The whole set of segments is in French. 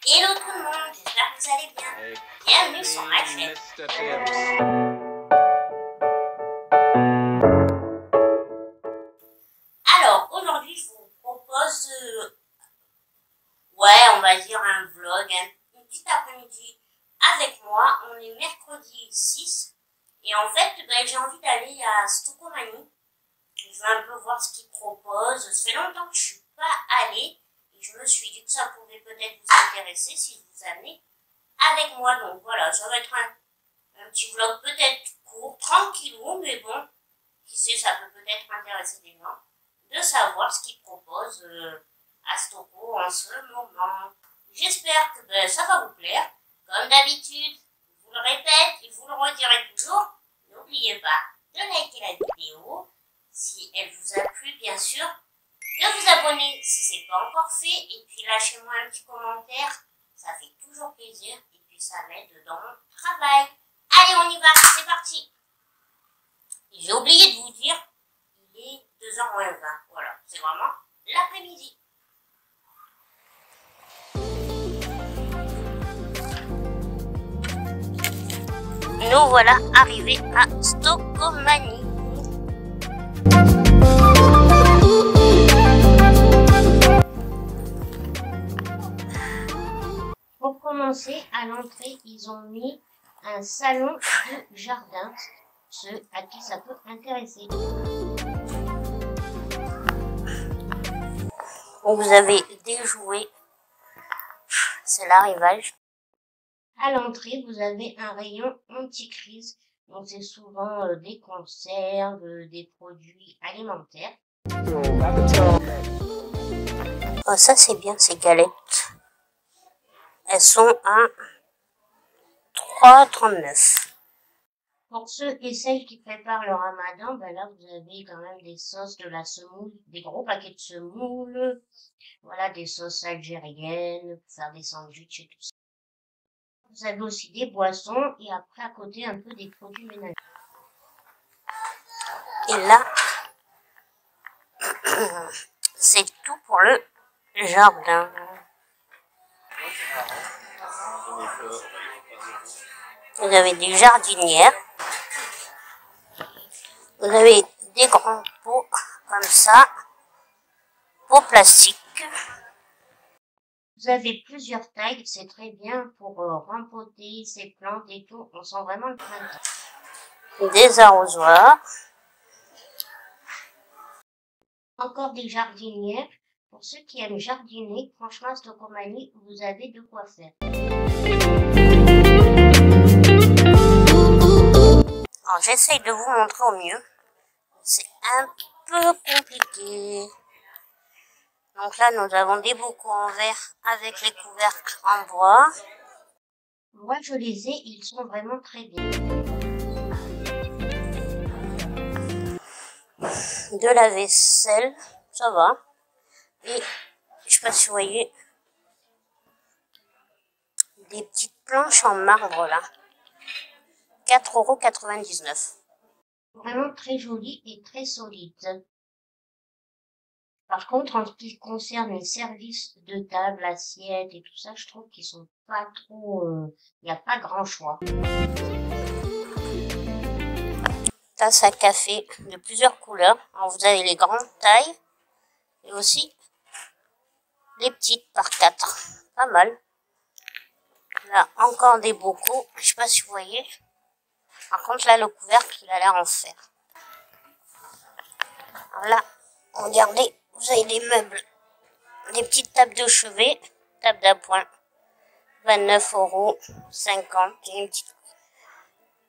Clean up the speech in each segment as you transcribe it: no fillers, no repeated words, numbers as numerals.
Hello tout le monde, j'espère que vous allez bien. Bienvenue sur ma chaîne. Alors, aujourd'hui, je vous propose, on va dire un vlog, une petite après-midi avec moi. On est mercredi 6 et en fait, j'ai envie d'aller à Stocomanie. Je vais un peu voir ce qu'ils proposent. Ça fait longtemps que je suis pas allée. Je me suis dit que ça pouvait peut-être vous intéresser si je vous amenez avec moi. Donc voilà, ça va être un petit vlog peut-être court, tranquillou, mais bon, qui sait, ça peut peut-être intéresser des gens de savoir ce qu'ils proposent à Stoco en ce moment. J'espère que ça va vous plaire. Comme d'habitude, je vous le répète et vous le redirai toujours, n'oubliez pas de liker la vidéo si elle vous a plu, bien sûr, de vous abonner si ce n'est pas encore fait, et puis lâchez-moi un petit commentaire, ça fait toujours plaisir, et puis ça m'aide dans mon travail. Allez, on y va, c'est parti. J'ai oublié de vous dire, il est 2h moins 20, voilà, c'est vraiment l'après-midi. Nous voilà arrivés à Stocomanie. Pour commencer, à l'entrée, ils ont mis un salon de jardin, ceux à qui ça peut intéresser. Vous avez des jouets, c'est l'arrivage. À l'entrée, vous avez un rayon anti-crise, donc c'est souvent des conserves, des produits alimentaires. Oh, ça c'est bien, ces galettes. Elles sont à 3,39. Pour ceux et celles qui préparent le ramadan, là vous avez quand même des sauces de la semoule, des gros paquets de semoule, voilà, des sauces algériennes, pour faire des sandwichs et tout ça. Vous avez aussi des boissons et après à côté un peu des produits ménagers. Et là, c'est tout pour le jardin. Vous avez des jardinières. Vous avez des grands pots comme ça, pots plastiques. Vous avez plusieurs tailles, c'est très bien pour rempoter ces plantes et tout. On sent vraiment le printemps. Des arrosoirs. Encore des jardinières. Pour ceux qui aiment jardiner, franchement, à Stocomanie, vous avez de quoi faire. Alors, j'essaye de vous montrer au mieux. C'est un peu compliqué. Donc là, nous avons des bocaux en verre avec les couvercles en bois. Moi, je les ai, ils sont vraiment très bien. De la vaisselle, ça va. Et, je sais pas si vous voyez, des petites planches en marbre là. 4,99 €. Vraiment très joli et très solide. Par contre, en ce qui concerne les services de table, assiettes et tout ça, je trouve qu'ils sont pas trop... il n'y a pas grand choix. Tasse à café de plusieurs couleurs. Alors, vous avez les grandes tailles et aussi les petites par 4. Pas mal. Là, encore des bocaux. Je sais pas si vous voyez. Par contre, là, le couvercle, il a l'air en fer. Alors là, regardez, vous avez des meubles. Des petites tables de chevet, table d'appoint, 29,50 €. Et une petite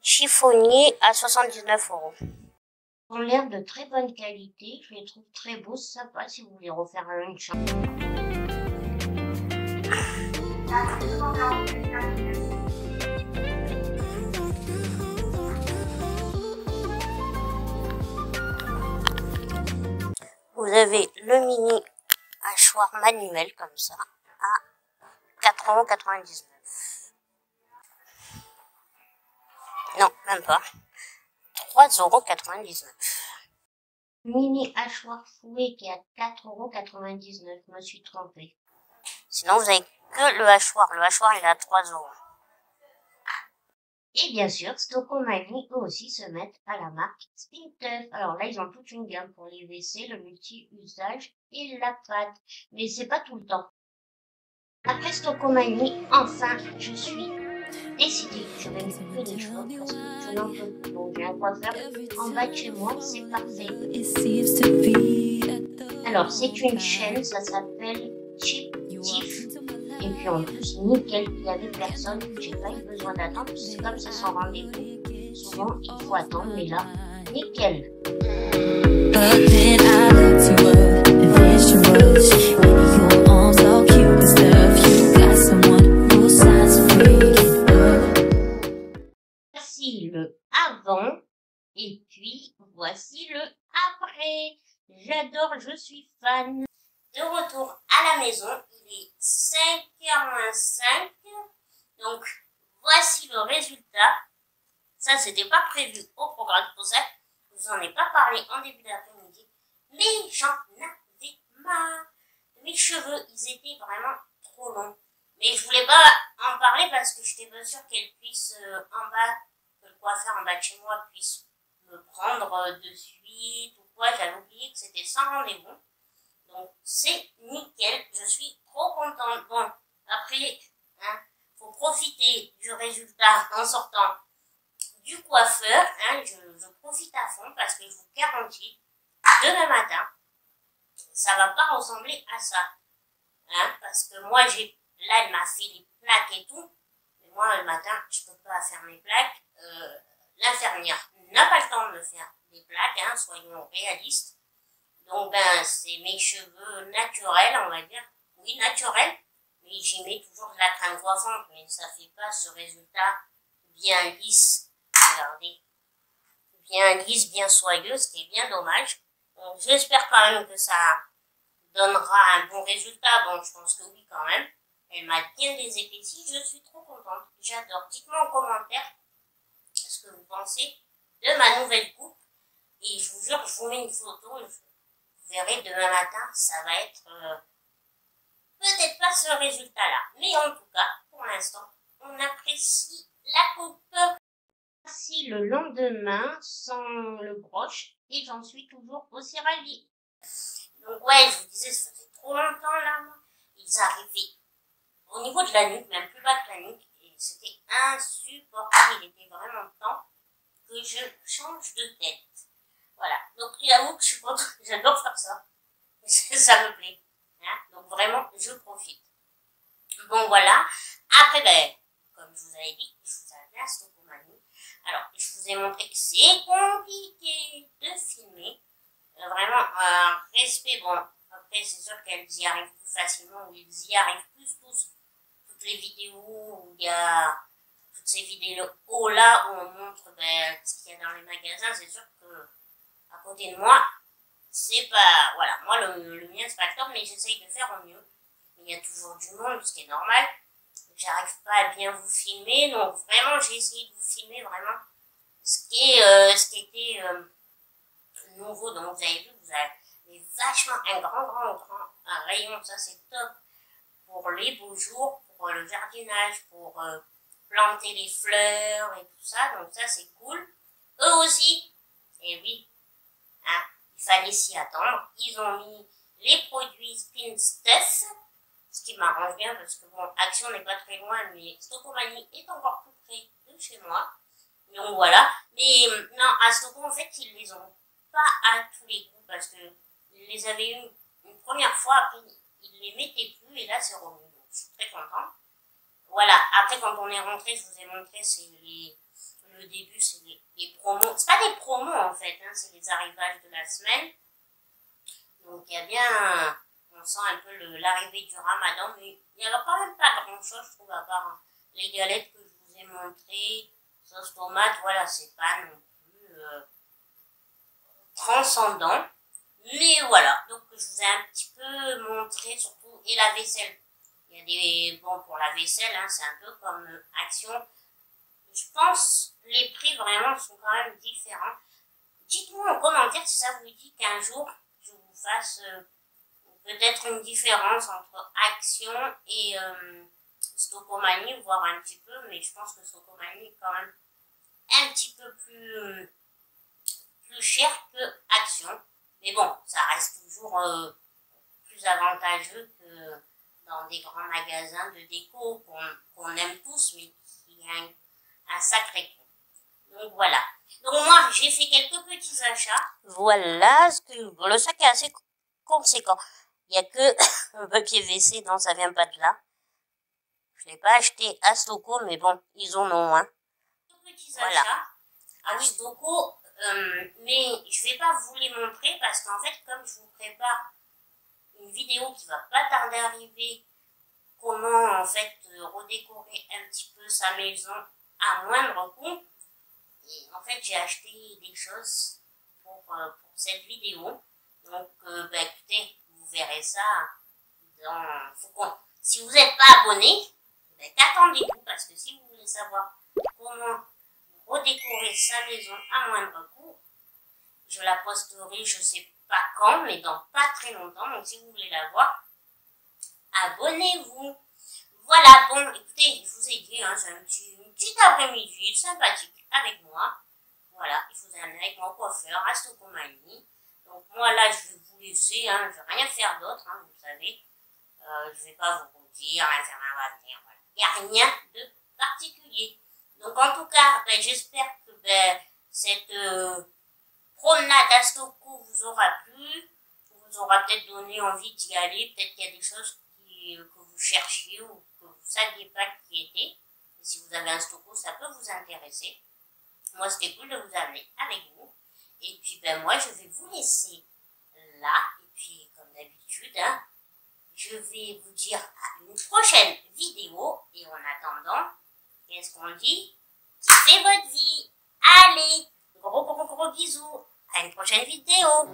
chiffonnier à 79 €. Ils ont l'air de très bonne qualité. Je les trouve très beaux. C'est sympa si vous voulez refaire un lunch. Vous avez le mini hachoir manuel comme ça à 4,99 €. Non, même pas. 3,99 €. Mini hachoir fouet qui est à 4,99 €. Je me suis trompée. Sinon, vous avez que le hachoir. Le hachoir, il est à 3 €. Et bien sûr, Stocomanie eux aussi se mettent à la marque Spintuff. Alors là, ils ont toute une gamme pour les WC, le multi-usage et la pâte. Mais c'est pas tout le temps. Après Stocomanie, enfin, je suis décidée. Je vais m'occuper des cheveux parce que je n'en peux plus. Donc j'ai un coiffeur en bas de chez moi, c'est parfait. Alors c'est une chaîne, ça s'appelle Chip Tiff. Et puis en plus, nickel, il n'y avait personne, j'ai pas eu besoin d'attendre, c'est comme ça sans rendez-vous. Souvent, il faut attendre, mais là, nickel. Voici le avant, et puis voici le après. J'adore, je suis fan. De retour à la maison, il est 5h moins 5. Donc, voici le résultat. Ça, c'était pas prévu au programme pour ça. Je vous en ai pas parlé en début d'après-midi. Mais j'en avais marre. Mes cheveux, ils étaient vraiment trop longs. Mais je voulais pas en parler parce que j'étais pas sûre qu'elle puisse en bas, que le coiffeur en bas de chez moi puisse me prendre de suite ou quoi. J'avais oublié que c'était sans rendez-vous. Donc, c'est nickel. Je suis trop contente. Bon, après, hein, faut profiter du résultat en sortant du coiffeur. Hein, je profite à fond parce que je vous garantis, demain matin, ça va pas ressembler à ça. Hein, parce que moi, là, elle m'a fait les plaques et tout. Mais moi, le matin, je peux pas faire mes plaques. L'infirmière n'a pas le temps de me faire des plaques, hein, soyons réalistes. Donc, c'est mes cheveux naturels, on va dire. Oui, naturels. Mais j'y mets toujours de la crème coiffante, mais ça fait pas ce résultat bien lisse. Regardez. Bien lisse, bien soyeux, ce qui est bien dommage. Donc, j'espère quand même que ça donnera un bon résultat. Bon, je pense que oui, quand même. Elle m'a bien désépaissi. Je suis trop contente. J'adore. Dites-moi en commentaire ce que vous pensez de ma nouvelle coupe. Et je vous jure, je vous mets une photo. Vous verrez, demain matin, ça va être peut-être pas ce résultat-là. Mais en tout cas, pour l'instant, on apprécie la coupe. Voici le lendemain, sans le broche, et j'en suis toujours aussi ravie. Donc ouais, je vous disais, ça faisait trop longtemps là, moi. Ils arrivaient au niveau de la nuque, même plus bas que la nuque, et c'était insupportable. Il était vraiment temps que je change de tête. Voilà, donc j'avoue que je suis contente, j'adore faire ça. Ça me plaît. Hein, donc vraiment, je profite. Bon voilà. Après, ben, comme je vous avais dit, je vous avais à Stocomanie. Alors, je vous ai montré que c'est compliqué de filmer. Vraiment, respect. Bon, après, c'est sûr qu'elles y arrivent plus facilement, ou ils y arrivent plus tous. Toutes les vidéos où il y a toutes ces vidéos là où on montre ce qu'il y a dans les magasins, c'est sûr que à côté de moi, c'est pas, voilà, moi le mien c'est pas le top, mais j'essaye de faire au mieux. Mais il y a toujours du monde, ce qui est normal. J'arrive pas à bien vous filmer, donc vraiment j'ai essayé de vous filmer vraiment ce qui était nouveau. Donc vous avez vu, vous avez vachement un grand un rayon, ça c'est top pour les beaux jours, pour le jardinage, pour planter les fleurs et tout ça. Donc ça c'est cool. Eux aussi, et oui, hein, il fallait s'y attendre. Ils ont mis les produits Spintuff, ce qui m'arrange bien parce que bon, Action n'est pas très loin, mais Stocomanie est encore plus près de chez moi. Donc voilà. Mais non, à Stoco, en fait, ils les ont pas à tous les coups parce que ils les avaient eu une première fois, après ils les mettaient plus et là c'est revenu. Donc je suis très contente. Voilà. Après, quand on est rentré, je vous ai montré, c'est le début, c'est les promos. C'est pas des promos en fait, hein, c'est les arrivages de la semaine. Donc il y a bien, on sent un peu l'arrivée du ramadan, mais il n'y avait quand même pas grand chose, je trouve, à part les galettes que je vous ai montrées, sauce tomate, voilà, c'est pas non plus transcendant. Mais voilà, donc je vous ai un petit peu montré surtout, et la vaisselle. Il y a des, bon, pour la vaisselle, hein, c'est un peu comme Action. Je pense les prix vraiment sont quand même différents. Dites-moi en commentaire si ça vous dit qu'un jour je vous fasse peut-être une différence entre Action et Stockomanie, voire un petit peu, mais je pense que Stockomanie est quand même un petit peu plus cher que Action. Mais bon, ça reste toujours plus avantageux que dans des grands magasins de déco qu'on aime tous, mais qui a un sacré coût. Donc voilà. Donc moi, j'ai fait quelques petits achats. Voilà, le sac est assez conséquent. Il n'y a que un papier WC, non, ça vient pas de là. Je ne l'ai pas acheté à Stocco, mais bon, ils en ont un. Petits achats à Stocco, mais je vais pas vous les montrer parce qu'en fait, comme je vous prépare une vidéo qui va pas tarder à arriver, comment en fait redécorer un petit peu sa maison à moindre coût. Et en fait, j'ai acheté des choses pour cette vidéo. Donc, écoutez, vous verrez ça si vous n'êtes pas abonné, qu'attendez-vous, parce que si vous voulez savoir comment redécorer sa maison à moindre coût, je la posterai, je sais pas quand, mais dans pas très longtemps. Donc, si vous voulez la voir, abonnez-vous. Voilà, bon, écoutez, je vous ai dit, hein, c'est une petite après-midi sympathique avec moi. Voilà, je vous ai amené avec mon coiffeur à Stockomanie. Donc moi là, je vais vous laisser, hein, je vais rien faire d'autre, hein, vous savez. Je vais pas vous dire, hein, ça va venir, voilà. Il n'y a rien de particulier. Donc en tout cas, j'espère que cette promenade à Stocco vous aura plu, vous aura peut-être donné envie d'y aller. Peut-être qu'il y a des choses que vous cherchiez ou que vous ne saviez pas qui étaient. Et si vous avez un Stocco, ça peut vous intéresser. Moi, c'était cool de vous amener avec vous. Et puis, moi, je vais vous laisser là. Et puis, comme d'habitude, hein, je vais vous dire à une prochaine vidéo. Et en attendant, qu'est-ce qu'on dit? Kiffez votre vie. Allez, gros bisous. À une prochaine vidéo.